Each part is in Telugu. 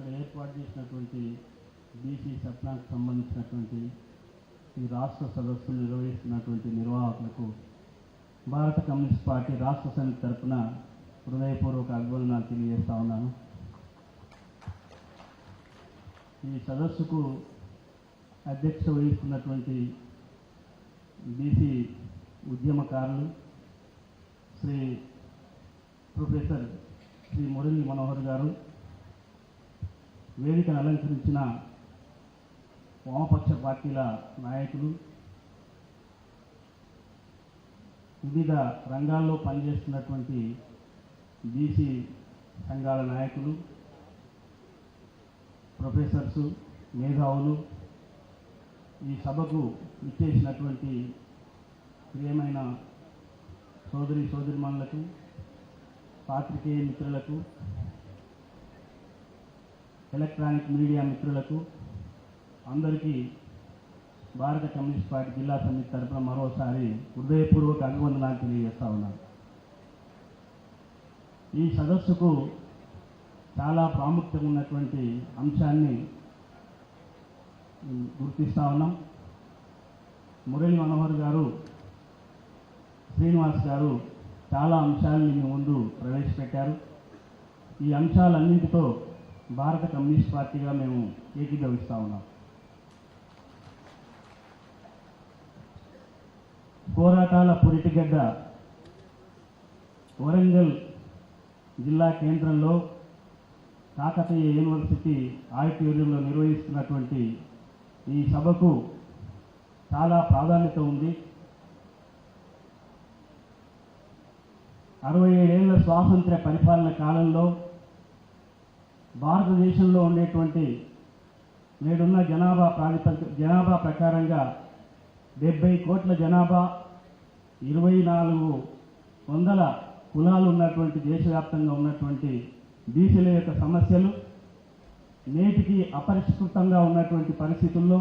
ఇక్కడ ఏర్పాటు చేసినటువంటి బీసీ సప్లాన్కి సంబంధించినటువంటి ఈ రాష్ట్ర సదస్సును నిర్వహిస్తున్నటువంటి నిర్వాహకులకు భారత కమ్యూనిస్ట్ పార్టీ రాష్ట్ర సమితి తరఫున హృదయపూర్వక అభివందనాలు తెలియజేస్తా ఉన్నాను. ఈ సదస్సుకు అధ్యక్షత వహిస్తున్నటువంటి బీసీ ఉద్యమకారులు ప్రొఫెసర్ శ్రీ మురళీ మనోహర్ గారు, వేదికను అలంకరించిన వామపక్ష పార్టీల నాయకులు, వివిధ రంగాల్లో పనిచేస్తున్నటువంటి బీసీ సంఘాల నాయకులు, ప్రొఫెసర్సు, మేధావులు, ఈ సభకు ఇచ్చేసినటువంటి ప్రియమైన సోదరిమణులకు, పాత్రికేయ మిత్రులకు, ఎలక్ట్రానిక్ మీడియా మిత్రులకు అందరికీ భారత కమ్యూనిస్ట్ పార్టీ జిల్లా సమితి తరఫున మరోసారి హృదయపూర్వక అభివందనాలు తెలియజేస్తా ఉన్నాను. ఈ సదస్సుకు చాలా ప్రాముఖ్యత ఉన్నటువంటి అంశాన్ని గుర్తిస్తా ఉన్నాం. మురళీ మనోహర్ గారు, శ్రీనివాస్ గారు చాలా అంశాలని మీ ముందు ప్రవేశపెట్టారు. ఈ అంశాలన్నింటితో భారత కమ్యూనిస్ట్ పార్టీగా మేము ఏకీభవిస్తూ ఉన్నాం. పోరాటాల పురిటిగడ్డ వరంగల్ జిల్లా కేంద్రంలో కాకతీయ యూనివర్సిటీ ఆడిటోరియంలో నిర్వహిస్తున్నటువంటి ఈ సభకు చాలా ప్రాధాన్యత ఉంది. 67 ఏళ్ల స్వాతంత్ర్య పరిపాలన కాలంలో భారతదేశంలో ఉండేటువంటి నేడున్న జనాభా ప్రకారంగా 70 కోట్ల జనాభా, 2400 కులాలు ఉన్నటువంటి దేశవ్యాప్తంగా ఉన్నటువంటి బీసీల యొక్క సమస్యలు నేటికి అపరిష్కృతంగా ఉన్నటువంటి పరిస్థితుల్లో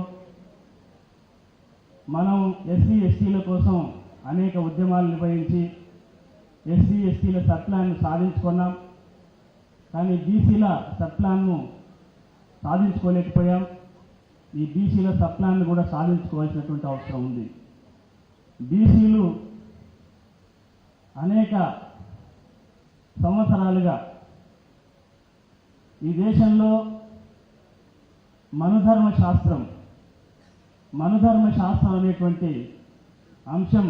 మనం ఎస్సీ ఎస్టీల కోసం అనేక ఉద్యమాలు నిర్వహించి ఎస్సీ ఎస్టీల సప్లాన్ను సాధించుకున్నాం. కానీ బీసీల సప్లాన్ను సాధించుకోలేకపోయాం. ఈ బీసీల సప్లాన్ను కూడా సాధించుకోవాల్సినటువంటి అవసరం ఉంది. బీసీలు అనేక సంవత్సరాలుగా ఈ దేశంలో మనుధర్మ శాస్త్రం అనేటువంటి అంశం,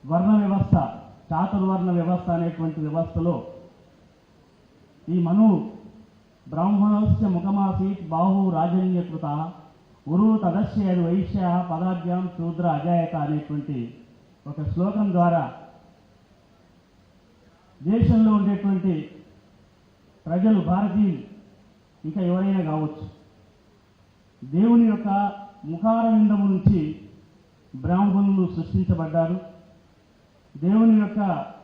వర్ణ వ్యవస్థ, చాతుర్వర్ణ వ్యవస్థ అనేటువంటి వ్యవస్థలో ఈ బ్రాహ్మణోస్య ముఖమాసీత్ బాహు రాజన్యకృత ఉరు తదస్య వైశ్య పదాభ్యాం శూద్ర అజాయత అనేటువంటి ఒక శ్లోకం ద్వారా దేశంలో ఉండేటువంటి ప్రజలు, భారతీయులు ఇంకా ఎవరైనా కావచ్చు, దేవుని యొక్క ముఖారవిందము నుంచి బ్రాహ్మణులు సృష్టించబడ్డారు. దేవుని యొక్క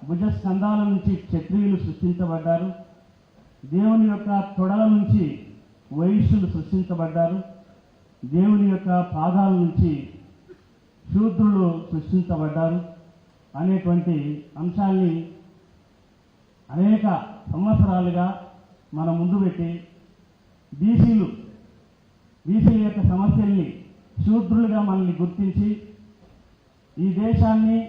భుజస్కంధాల నుంచి క్షత్రియులు సృష్టించబడ్డారు. దేవుని యొక్క తొడల నుంచి వైశ్యులు సృష్టించబడ్డారు. దేవుని యొక్క పాదాల నుంచి శూద్రులు సృష్టించబడ్డారు అనేటువంటి అంశాన్ని అనేక సంవత్సరాలుగా మనం ముందు పెట్టి బీసీల యొక్క సమస్యల్ని శూద్రులుగా మనల్ని గుర్తించి ఈ దేశాన్ని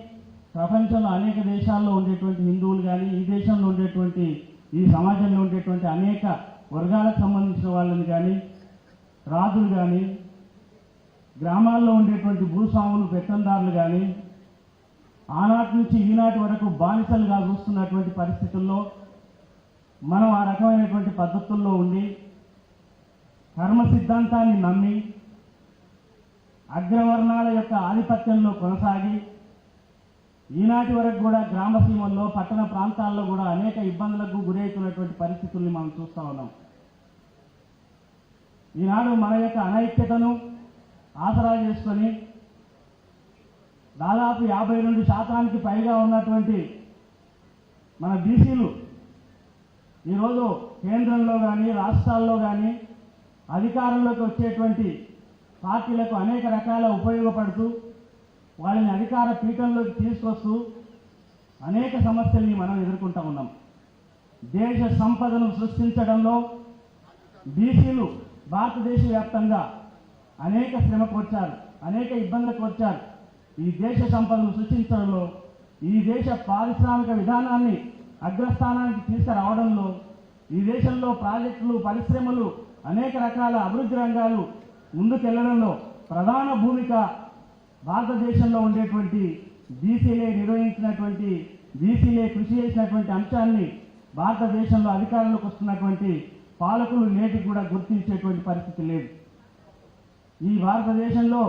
ప్రపంచంలో అనేక దేశాల్లో ఉండేటువంటి హిందువులు కానీ, ఈ దేశంలో ఉండేటువంటి, ఈ సమాజంలో ఉండేటువంటి అనేక వర్గాలకు సంబంధించిన వాళ్ళని కానీ, రాజులు కానీ, గ్రామాల్లో ఉండేటువంటి భూస్వాములు, పెత్తందారులు కానీ ఆనాటి నుంచి ఈనాటి వరకు బానిసలుగా చూస్తున్నటువంటి పరిస్థితుల్లో మనం ఆ రకమైనటువంటి పద్ధతుల్లో ఉండి కర్మ సిద్ధాంతాన్ని నమ్మి అగ్రవర్ణాల యొక్క ఆధిపత్యంలో కొనసాగి ఈనాటి వరకు కూడా గ్రామసీమల్లో, పట్టణ ప్రాంతాల్లో కూడా అనేక ఇబ్బందులకు గురవుతున్నటువంటి పరిస్థితుల్ని మనం చూస్తూ ఉన్నాం. ఈనాడు మన యొక్క అనైక్యతను ఆసరా చేసుకొని దాదాపు 52% పైగా ఉన్నటువంటి మన బీసీలు ఈరోజు కేంద్రంలో కానీ, రాష్ట్రాల్లో కానీ అధికారంలోకి వచ్చేటువంటి పార్టీలకు అనేక రకాల ఉపయోగపడుతూ వాళ్ళని అధికార పీఠంలోకి తీసుకొస్తూ అనేక సమస్యల్ని మనం ఎదుర్కొంటూ ఉన్నాం. దేశ సంపదను సృష్టించడంలో బీసీలు భారతదేశ వ్యాప్తంగా అనేక శ్రమకు వచ్చారు, అనేక ఇబ్బందులకు వచ్చారు. ఈ దేశ సంపదను సృష్టించడంలో, ఈ దేశ పారిశ్రామిక విధానాన్ని అగ్రస్థానానికి తీసుకురావడంలో, ఈ దేశంలో ప్రాజెక్టులు, పరిశ్రమలు, అనేక రకాల అభివృద్ధి రంగాలు ముందుకెళ్లడంలో ప్రధాన భూమిక భారతదేశంలో ఉండేటువంటి బీసీలే నిర్వహించినటువంటి, బీసీలే కృషి చేసినటువంటి అంశాన్ని భారతదేశంలో అధికారంలోకి వస్తున్నటువంటి పాలకులు నేటికి కూడా గుర్తించేటువంటి పరిస్థితి లేదు. ఈ భారతదేశంలో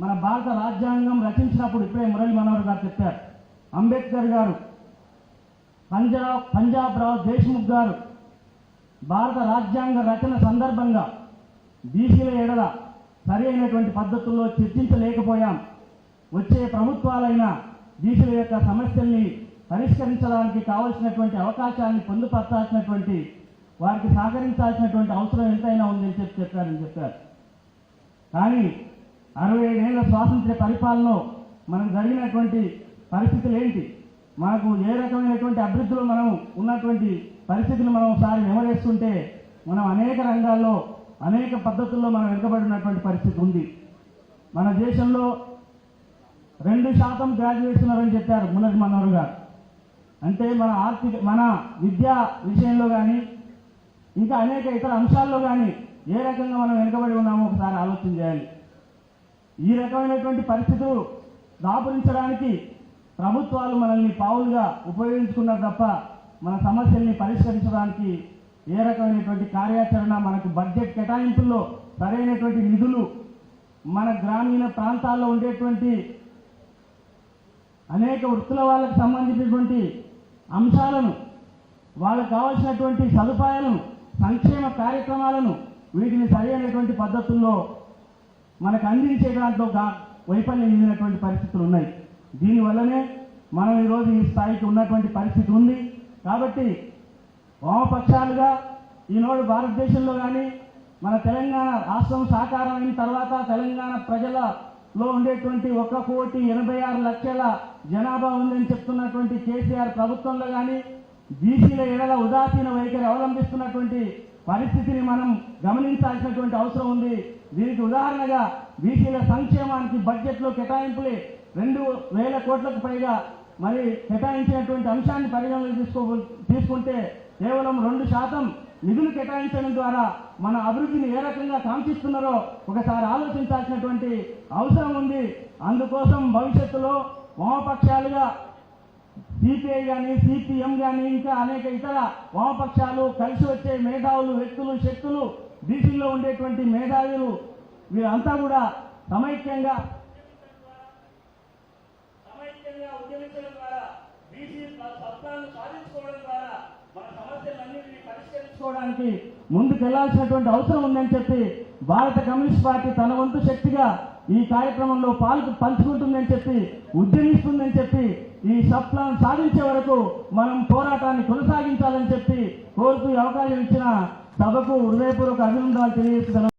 మన భారత రాజ్యాంగం రచించినప్పుడు ఇప్పుడే మురళీ మనోహర్ గారు చెప్పారు, అంబేద్కర్ గారు, పంజాబ్ రావు దేశ్ముఖ్ గారు భారత రాజ్యాంగ రచన సందర్భంగా బీసీల ఎడల సరి అయినటువంటి పద్ధతుల్లో చర్చించలేకపోయాం. వచ్చే ప్రభుత్వాలైనా బీసీల యొక్క సమస్యల్ని పరిష్కరించడానికి కావలసినటువంటి అవకాశాన్ని పొందుపరచాల్సినటువంటి, వారికి సహకరించాల్సినటువంటి అవసరం ఎంతైనా ఉందని చెప్పారని చెప్పారు. కానీ 65 ఏళ్ల స్వాతంత్ర్య పరిపాలనలో మనకు జరిగినటువంటి పరిస్థితులు ఏంటి, మనకు ఏ రకమైనటువంటి అభివృద్ధిలో మనం ఉన్నటువంటి పరిస్థితులు మనం ఒకసారి నెమరేస్తుంటే మనం అనేక రంగాల్లో అనేక పద్ధతుల్లో మనం వెనుకబడినటువంటి పరిస్థితి ఉంది. మన దేశంలో 2% గ్రాడ్యుయేట్స్ ఉన్నారని చెప్పారు మురళీ మనోహర్ గారు. అంటే మన విద్యా విషయంలో కానీ ఇంకా అనేక ఇతర అంశాల్లో కానీ ఏ రకంగా మనం వెనుకబడి ఉన్నామో ఒకసారి ఆలోచన చేయాలి. ఈ రకమైనటువంటి పరిస్థితులు దాపురించడానికి ప్రభుత్వాలు మనల్ని పావులుగా ఉపయోగించుకున్నారు తప్ప మన సమస్యల్ని పరిష్కరించడానికి ఏ రకమైనటువంటి కార్యాచరణ, మనకు బడ్జెట్ కేటాయింపుల్లో సరైనటువంటి నిధులు, మన గ్రామీణ ప్రాంతాల్లో ఉండేటువంటి అనేక వృత్తుల వాళ్ళకు సంబంధించినటువంటి అంశాలను, వాళ్ళకు కావాల్సినటువంటి సదుపాయాలను, సంక్షేమ కార్యక్రమాలను, వీటిని సరైనటువంటి పద్ధతుల్లో మనకు అందించే దాంట్లో వైఫల్యం చెందినటువంటి పరిస్థితులు ఉన్నాయి. దీనివల్లనే మనం ఈరోజు ఈ స్థాయికి ఉన్నటువంటి పరిస్థితి ఉంది. కాబట్టి వామపక్షాలుగా ఈనాడు భారతదేశంలో కానీ మన తెలంగాణ రాష్ట్రం సాకారం అయిన తర్వాత తెలంగాణ ప్రజలలో ఉండేటువంటి 1,86,00,000 జనాభా ఉందని చెప్తున్నటువంటి కేసీఆర్ ప్రభుత్వంలో కానీ బీసీల ఎడల ఉదాసీన వైఖరి అవలంబిస్తున్నటువంటి పరిస్థితిని మనం గమనించాల్సినటువంటి అవసరం ఉంది. దీనికి ఉదాహరణగా బీసీల సంక్షేమానికి బడ్జెట్లో కేటాయింపులే 2,000 కోట్లకు పైగా మరి కేటాయించినటువంటి అంశాన్ని పరిగణలోకి తీసుకుంటే కేవలం 2% నిధులు కేటాయించడం ద్వారా మన అభివృద్ధిని ఏ రకంగా కాంక్షిస్తున్నారో ఒకసారి ఆలోచించాల్సినటువంటి అవసరం ఉంది. అందుకోసం భవిష్యత్తులో వామపక్షాలుగా సిపిఐ కానీ, సిపిఎం కానీ, ఇంకా అనేక ఇతర వామపక్షాలు, కలిసి వచ్చే మేధావులు, వ్యక్తులు, శక్తులు, బీసీలో ఉండేటువంటి మేధావులు వీరంతా కూడా సమైక్యంగా ఉద్యమించడం ద్వారా బీసీ సత్తాను సాధించుకోవడం ద్వారా మన సమస్యలన్నింటినీ పరిష్కరించుకోవడానికి ముందుకెళ్లాల్సినటువంటి అవసరం ఉందని చెప్పి భారత కమ్యూనిస్ట్ పార్టీ తన వంతు శక్తిగా ఈ కార్యక్రమంలో పంచుకుంటుందని చెప్పి, ఉద్యమిస్తుందని చెప్పి, ఈ సప్లాన్ సాధించే వరకు మనం పోరాటాన్ని కొనసాగించాలని చెప్పి కోరుతూ అవకాశం ఇచ్చిన సభకు హృదయపూర్వక అభినందనలు తెలియజేస్తున్నాను.